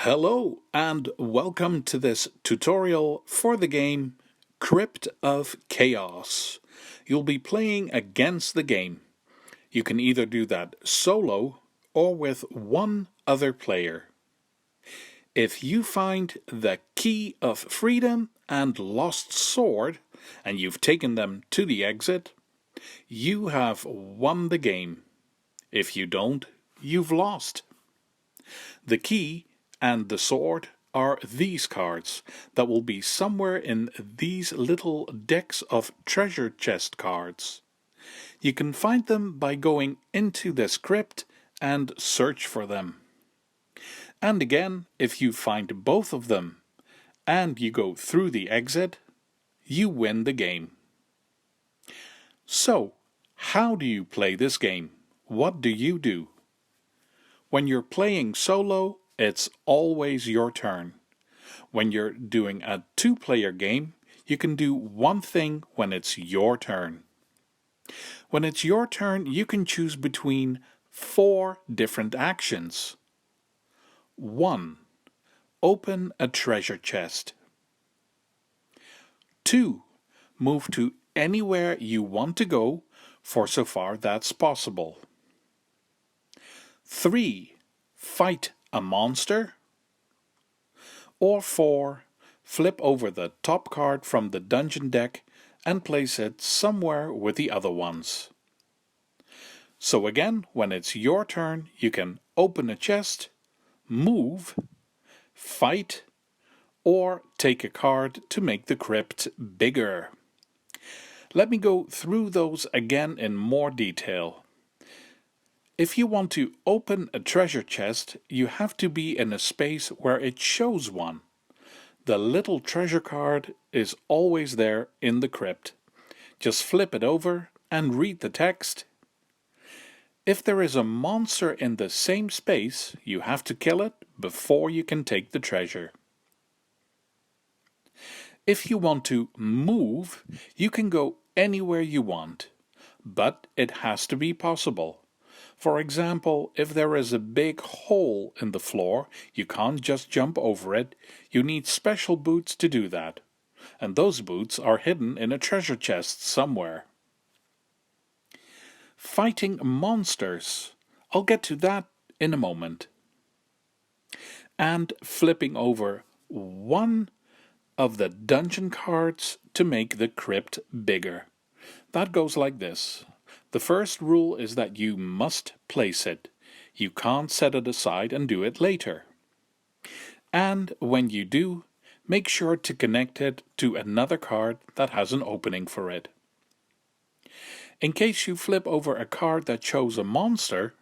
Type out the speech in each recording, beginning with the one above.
Hello and welcome to this tutorial for the game Crypt of Chaos. You'll be playing against the game. You can either do that solo or with one other player. If you find the Key of Freedom and Lost Sword, and you've taken them to the exit, you have won the game. If you don't, you've lost. The key and the sword are these cards that will be somewhere in these little decks of treasure chest cards. You can find them by going into this crypt and search for them. And again, if you find both of them and you go through the exit, you win the game. So, how do you play this game? What do you do? When you're playing solo, it's always your turn. When you're doing a two-player game, you can do one thing when it's your turn. When it's your turn, you can choose between 4 different actions. 1. Open a treasure chest. 2. Move to anywhere you want to go, for so far that's possible. 3. Fight a monster. Or 4. Flip over the top card from the dungeon deck and place it somewhere with the other ones. So again, when it's your turn, you can open a chest, move, fight, or take a card to make the crypt bigger. Let me go through those again in more detail. If you want to open a treasure chest, you have to be in a space where it shows one. The little treasure card is always there in the crypt. Just flip it over and read the text. If there is a monster in the same space, you have to kill it before you can take the treasure. If you want to move, you can go anywhere you want, but it has to be possible. For example, if there is a big hole in the floor, you can't just jump over it. You need special boots to do that. And those boots are hidden in a treasure chest somewhere. Fighting monsters. I'll get to that in a moment. And flipping over one of the dungeon cards to make the crypt bigger. That goes like this. The first rule is that you must place it. You can't set it aside and do it later. And when you do, make sure to connect it to another card that has an opening for it. In case you flip over a card that shows a monster,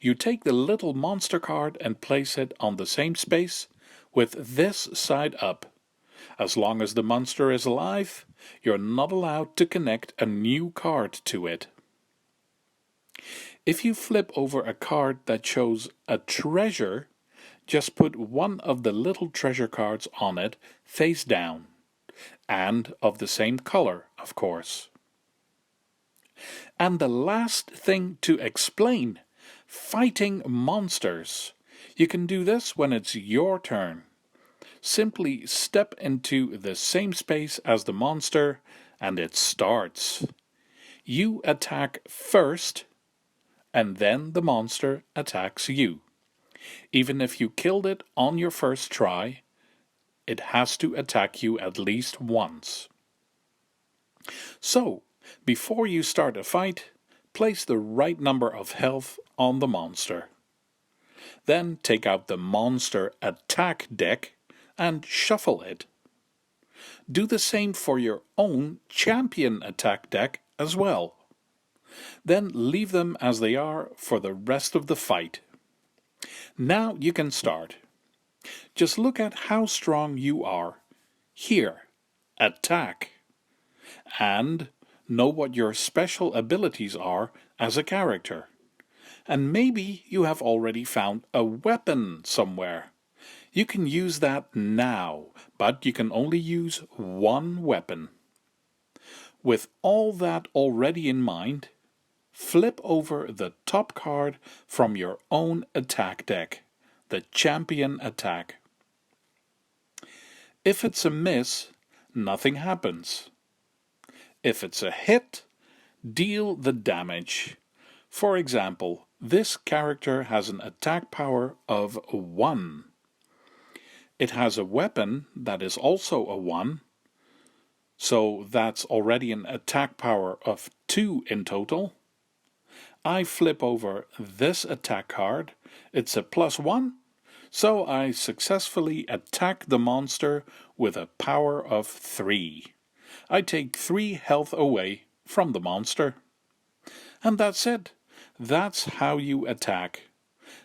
you take the little monster card and place it on the same space with this side up. As long as the monster is alive, you're not allowed to connect a new card to it. If you flip over a card that shows a treasure, just put one of the little treasure cards on it face down, and of the same color, of course. And the last thing to explain, fighting monsters. You can do this when it's your turn. Simply step into the same space as the monster and it starts. You attack first, and then the monster attacks you. Even if you killed it on your first try, it has to attack you at least once. So, before you start a fight, place the right number of health on the monster. Then take out the monster attack deck and shuffle it. Do the same for your own champion attack deck as well. Then leave them as they are for the rest of the fight. Now you can start. Just look at how strong you are. Here, attack. And know what your special abilities are as a character. And maybe you have already found a weapon somewhere. You can use that now, but you can only use one weapon. With all that already in mind, flip over the top card from your own attack deck. the champion attack. If it's a miss, nothing happens. If it's a hit, deal the damage. For example, this character has an attack power of 1. It has a weapon that is also a 1, so that's already an attack power of 2 in total. I flip over this attack card, it's a +1, so I successfully attack the monster with a power of 3. I take 3 health away from the monster. And that's it. That's how you attack.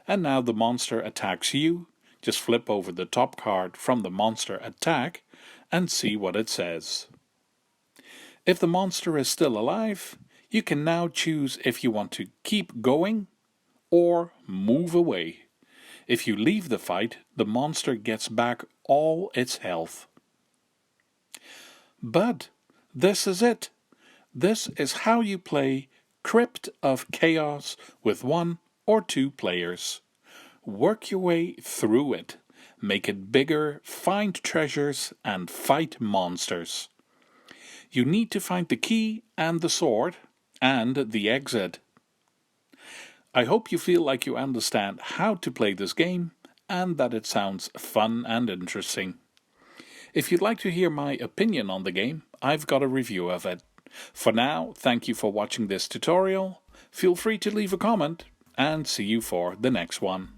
And now the monster attacks you. Just flip over the top card from the monster attack and see what it says. If the monster is still alive, you can now choose if you want to keep going or move away. If you leave the fight, the monster gets back all its health. But this is it. This is how you play Crypt of Chaos with 1 or 2 players. Work your way through it. Make it bigger, find treasures, and fight monsters. You need to find the key and the sword, and the exit. I hope you feel like you understand how to play this game, and that it sounds fun and interesting. If you'd like to hear my opinion on the game, I've got a review of it. For now, thank you for watching this tutorial. Feel free to leave a comment, and see you for the next one.